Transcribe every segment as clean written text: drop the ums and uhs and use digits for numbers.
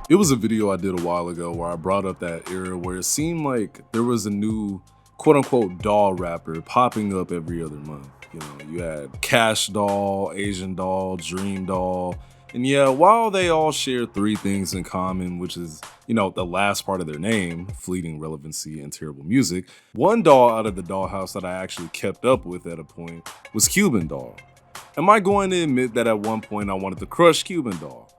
It was a video I did a while ago where I brought up that era where it seemed like there was a new quote unquote doll rapper popping up every other month. You know, you had Cash Doll, Asian Doll, Dream Doll. And yeah, while they all share three things in common, which is, you know, the last part of their name, fleeting relevancy and terrible music, one doll out of the dollhouse that I actually kept up with at a point was Cuban Doll. Am I going to admit that at one point I wanted to crush Cuban Doll?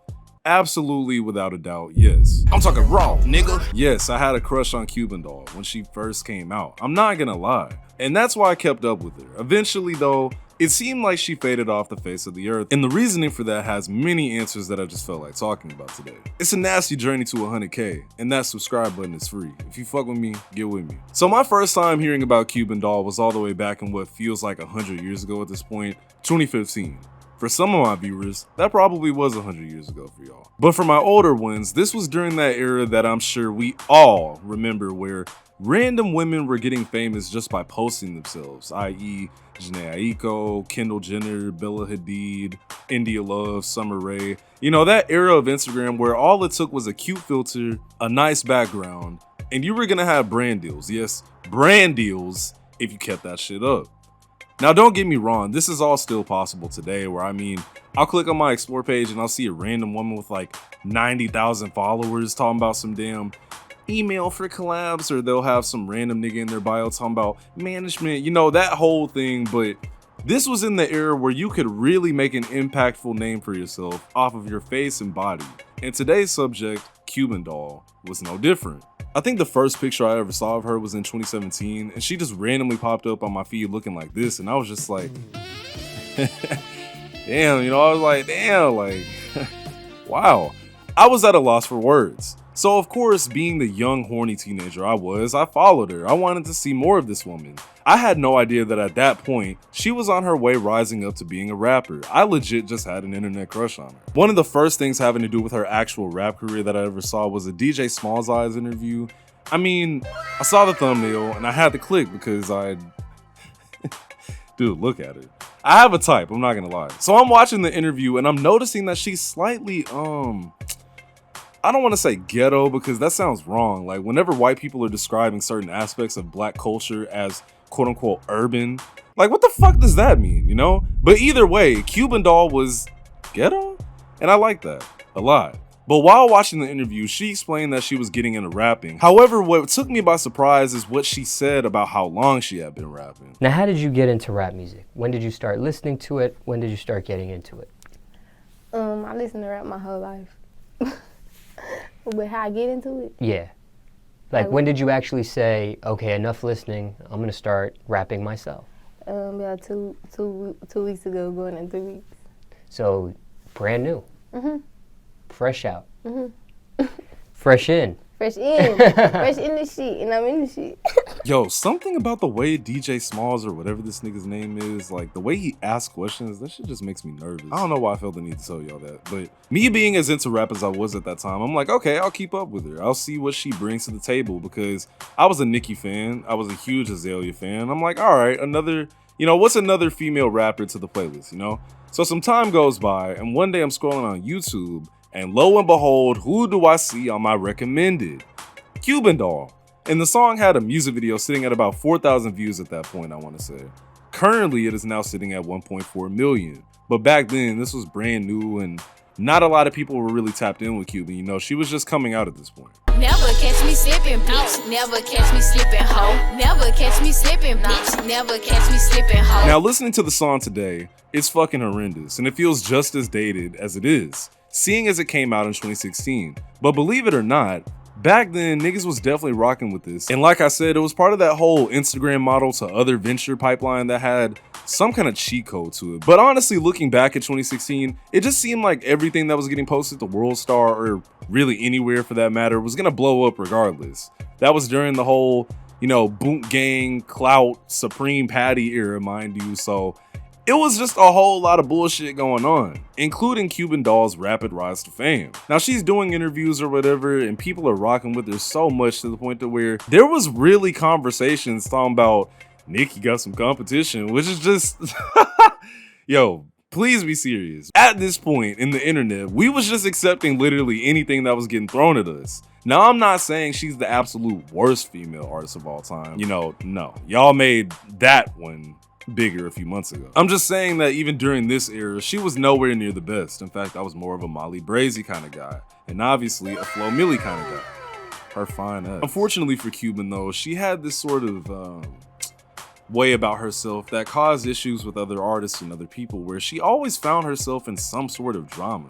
Absolutely, without a doubt, yes. I'm talking raw, nigga. Yes, I had a crush on Cuban Doll when she first came out. I'm not gonna lie. And that's why I kept up with her. Eventually though, it seemed like she faded off the face of the earth, and the reasoning for that has many answers that I just felt like talking about today. It's a nasty journey to 100K, and that subscribe button is free. If you fuck with me, get with me. So my first time hearing about Cuban Doll was all the way back in what feels like 100 years ago at this point, 2015. For some of my viewers, that probably was 100 years ago for y'all. But for my older ones, this was during that era that I'm sure we all remember where random women were getting famous just by posting themselves, i.e. Jhené Aiko, Kendall Jenner, Bella Hadid, India Love, Summer Rae. You know, that era of Instagram where all it took was a cute filter, a nice background, and you were gonna have brand deals. Yes, brand deals if you kept that shit up. Now, don't get me wrong, this is all still possible today where, I mean, I'll click on my explore page and I'll see a random woman with like 90,000 followers talking about some damn email for collabs, or they'll have some random nigga in their bio talking about management, you know, that whole thing. But this was in the era where you could really make an impactful name for yourself off of your face and body. And today's subject, Cuban Doll, was no different. I think the first picture I ever saw of her was in 2017, and she just randomly popped up on my feed looking like this, and I was just like, damn, you know, I was like, damn, like, wow. I was at a loss for words. So of course, being the young, horny teenager I was, I followed her. I wanted to see more of this woman. I had no idea that at that point, she was on her way rising up to being a rapper. I legit just had an internet crush on her. One of the first things having to do with her actual rap career that I ever saw was a DJ Smalls Eyes interview. I mean, I saw the thumbnail and I had to click because dude, look at it. I have a type, I'm not gonna lie. So I'm watching the interview and I'm noticing that she's slightly, I don't want to say ghetto because that sounds wrong. Like whenever white people are describing certain aspects of black culture as quote unquote urban, like what the fuck does that mean, you know? But either way, Cuban Doll was ghetto, and I like that a lot. But while watching the interview, she explained that she was getting into rapping. However, what took me by surprise is what she said about how long she had been rapping. Now, how did you get into rap music? When did you start listening to it? When did you start getting into it? I listened to rap my whole life. But how I get into it? Yeah. Like, when did you actually say, okay, enough listening, I'm going to start rapping myself? About two weeks ago, going in 3 weeks. So, brand new? Mm-hmm. Fresh out? Mm-hmm. Fresh in? Fresh in. Fresh in the shit, and I'm in the shit. Yo, something about the way DJ Smalls, or whatever this nigga's name is, like the way he asks questions, that shit just makes me nervous. I don't know why I felt the need to tell y'all that, but me being as into rap as I was at that time, I'm like, okay, I'll keep up with her. I'll see what she brings to the table, because I was a Nicki fan. I was a huge Azalea fan. I'm like, all right, another, you know, what's another female rapper to the playlist, you know? So some time goes by, and one day I'm scrolling on YouTube, and lo and behold, who do I see on my recommended? Cuban Doll. And the song had a music video sitting at about 4,000 views at that point, I want to say. Currently, it is now sitting at 1.4 million. But back then, this was brand new and not a lot of people were really tapped in with Cuban. You know, she was just coming out at this point. Never catch me slipping, bitch. Never catch me slipping, hoe. Never catch me slipping, bitch. Never catch me slipping, hoe. Now, listening to the song today, it's fucking horrendous, and it feels just as dated as it is, seeing as it came out in 2016. But believe it or not, back then, niggas was definitely rocking with this. And like I said, it was part of that whole Instagram model to other venture pipeline that had some kind of cheat code to it. But honestly, looking back at 2016, it just seemed like everything that was getting posted to World Star, or really anywhere for that matter, was gonna blow up regardless. That was during the whole, you know, Boot Gang, Clout, Supreme Patty era, mind you. So it was just a whole lot of bullshit going on, including Cuban Doll's rapid rise to fame. Now, she's doing interviews or whatever, and people are rocking with her so much to the point to where there was really conversations talking about Nicki got some competition, which is just, yo, Please be serious. At this point in the internet, we was just accepting literally anything that was getting thrown at us. Now, I'm not saying she's the absolute worst female artist of all time. You know, no. Y'all made that one bigger a few months ago. I'm just saying that even during this era, she was nowhere near the best. In fact, I was more of a Molly Brazy kind of guy, and obviously a Flo Milli kind of guy. Her fine ass. Unfortunately for Cuban though, she had this sort of way about herself that caused issues with other artists and other people, where she always found herself in some sort of drama.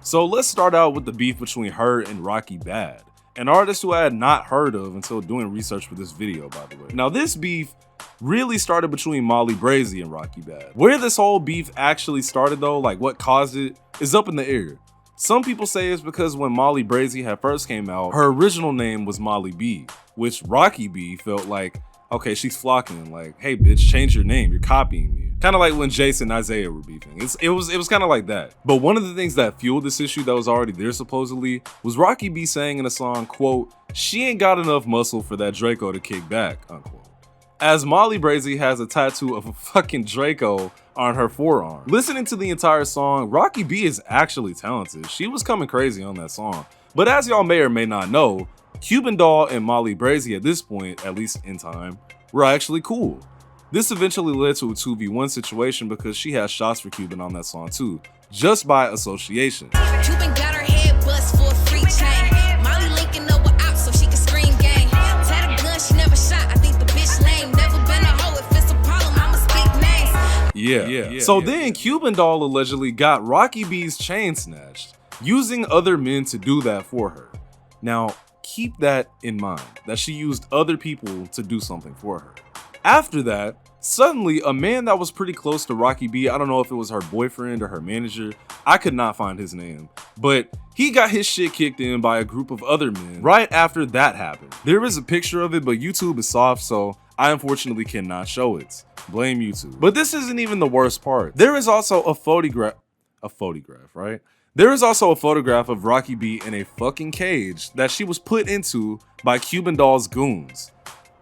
So let's start out with the beef between her and Rocky Bad, an artist who I had not heard of until doing research for this video, by the way. Now, this beef really started between Molly Brazy and Rocky Bad. Where this whole beef actually started though, like what caused it, is up in the air. Some people say it's because when Molly Brazy had first came out, her original name was Molly B, which Rocky B felt like, okay, she's flocking, like, hey bitch, change your name, you're copying me. Kind of like when Jason and Isaiah were beefing. It was kind of like that. But one of the things that fueled this issue that was already there supposedly was Rocky B saying in a song, quote, she ain't got enough muscle for that Draco to kick back, unquote. As Molly Brazy has a tattoo of a fucking Draco on her forearm. Listening to the entire song, Rocky B is actually talented. She was coming crazy on that song. But as y'all may or may not know, Cuban Doll and Molly Brazy at this point, at least in time, were actually cool. This eventually led to a 2v1 situation because she had shots for Cuban on that song too, just by association. Cuban got her head bust for a free chain. Molly linking up with ops so she can scream gang. Had a gun, she never shot. I think the bitch lame. Never been a hoe. If it's a problem, I'ma speak names. Yeah. So then Cuban Doll allegedly got Rocky B's chain snatched, using other men to do that for her. Now, keep that in mind, that she used other people to do something for her. After that, suddenly a man that was pretty close to Rocky B, I don't know if it was her boyfriend or her manager, I could not find his name, but he got his shit kicked in by a group of other men right after that happened. There is a picture of it, but YouTube is soft, so I unfortunately cannot show it. Blame YouTube. But this isn't even the worst part. There is also a photograph, right? There is also a photograph of Rocky B in a fucking cage that she was put into by Cuban Doll's goons.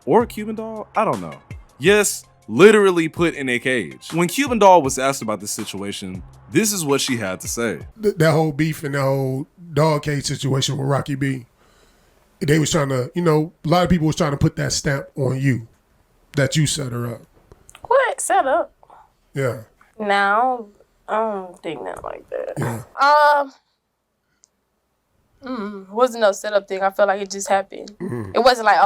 Or Cuban Doll? I don't know. Yes, literally put in a cage. When Cuban Doll was asked about this situation, this is what she had to say. That whole beef and the whole dog cage situation with Rocky B, they was trying to, a lot of people was trying to put that stamp on you, that you set her up. What? Set up? Yeah. No, I don't think nothing like that. Yeah. Wasn't no setup thing. I felt like it just happened. It wasn't like,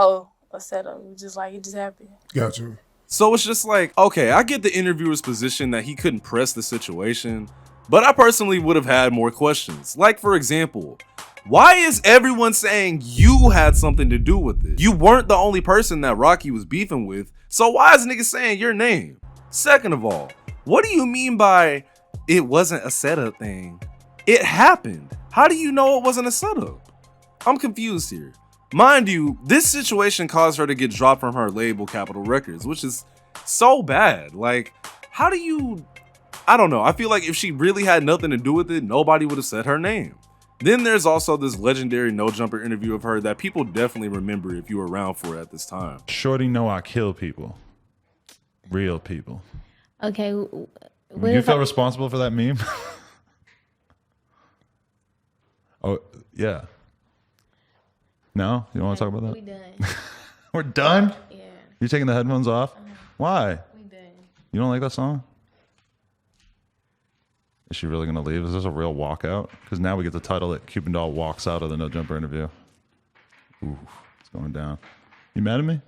a setup. It was just like, it just happened. Gotcha. So it's just like, okay, I get the interviewer's position that he couldn't press the situation, but I personally would have had more questions. Like, for example, why is everyone saying you had something to do with it? You weren't the only person that Rocky was beefing with, so why is niggas saying your name? Second of all, what do you mean by it wasn't a setup thing? It happened. How do you know it wasn't a setup? I'm confused here. Mind you, this situation caused her to get dropped from her label Capitol Records, which is so bad. Like, how do you... I don't know. I feel like if she really had nothing to do with it, nobody would have said her name. Then there's also this legendary No Jumper interview of her that people definitely remember if you were around for it at this time. Shorty know I kill people. Real people. Okay. You feel responsible for that meme? Oh, yeah. No? You don't want to talk about that? We done. We're done? Yeah. You taking the headphones off? Why? We done. You don't like that song? Is she really going to leave? Is this a real walkout? Because now we get the title that Cuban Doll walks out of the No Jumper interview. Ooh, it's going down. You mad at me?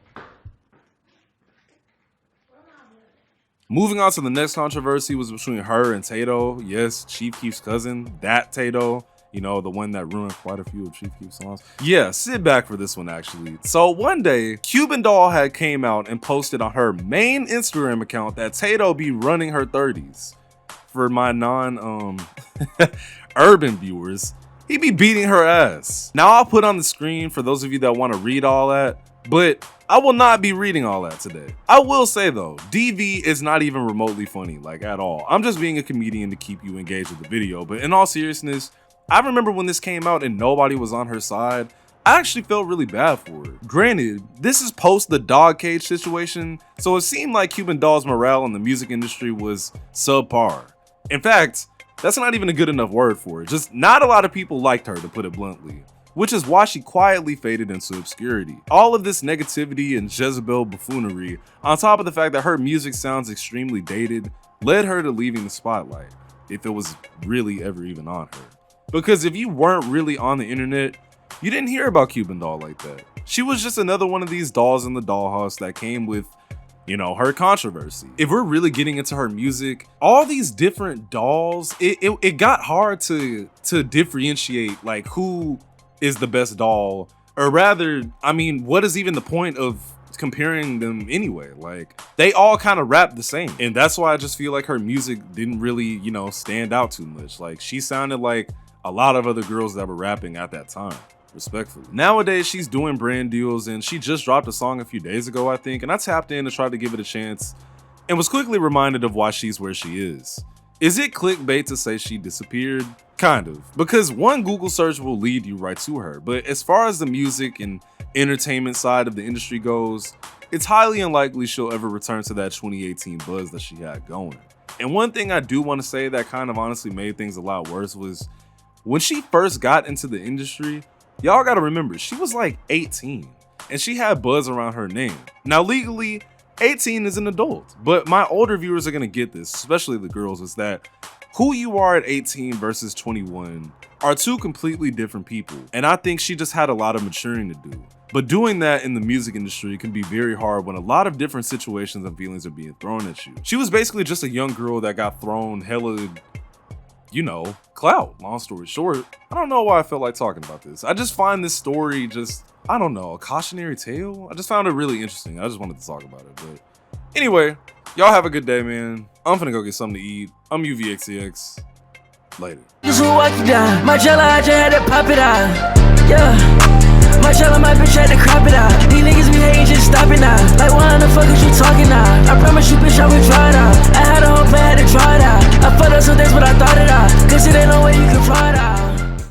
Moving on to the next controversy was between her and Tato. Yes, Chief Keef's cousin, that Tato. The one that ruined quite a few of Chief Keef's songs. Yeah, sit back for this one, actually. So one day, Cuban Doll had came out and posted on her main Instagram account that Tato be running her 30s. For my urban viewers, he be beating her ass. Now I'll put on the screen for those of you that want to read all that, but I will not be reading all that today. I will say though, DV is not even remotely funny, like at all. I'm just being a comedian to keep you engaged with the video, but in all seriousness, I remember when this came out and nobody was on her side, I actually felt really bad for her. Granted, this is post the dog cage situation, so it seemed like Cuban Doll's morale in the music industry was subpar. In fact, that's not even a good enough word for it. Just not a lot of people liked her, to put it bluntly, which is why she quietly faded into obscurity. All of this negativity and Jezebel buffoonery, on top of the fact that her music sounds extremely dated, led her to leaving the spotlight, if it was really ever even on her. Because if you weren't really on the internet, you didn't hear about Cuban Doll like that. She was just another one of these dolls in the dollhouse that came with, you know, her controversy. If we're really getting into her music, all these different dolls, it got hard to differentiate like who is the best doll, or rather, I mean, what is even the point of comparing them anyway? Like, they all kind of rap the same, and that's why I just feel like her music didn't really, you know, stand out too much. Like, she sounded like a lot of other girls that were rapping at that time, respectfully. Nowadays, she's doing brand deals, and she just dropped a song a few days ago, I think, and I tapped in to try to give it a chance and was quickly reminded of why she's where she is. Is it clickbait to say she disappeared? Kind of, because one Google search will lead you right to her, but as far as the music and entertainment side of the industry goes, it's highly unlikely she'll ever return to that 2018 buzz that she had going. And one thing I do want to say that kind of honestly made things a lot worse was when she first got into the industry, y'all gotta remember, she was like 18 and she had buzz around her name. Now legally, 18 is an adult, but my older viewers are gonna get this, especially the girls, is that who you are at 18 versus 21 are two completely different people. And I think she just had a lot of maturing to do. But doing that in the music industry can be very hard when a lot of different situations and feelings are being thrown at you. She was basically just a young girl that got thrown hella, you know, clout. Long story short, I don't know why I felt like talking about this. I just find this story just, I don't know, a cautionary tale. I just found it really interesting. I just wanted to talk about it. But anyway, y'all have a good day, man. I'm finna go get something to eat. I'm UVXTX. Later. This will walk you down. My jello, I just had to pop it out. Yeah. My jello, my bitch had to crop it out. These niggas be hating, just stop it now. Like, why the fuck is you talking now? I promise you, bitch, I will try it out.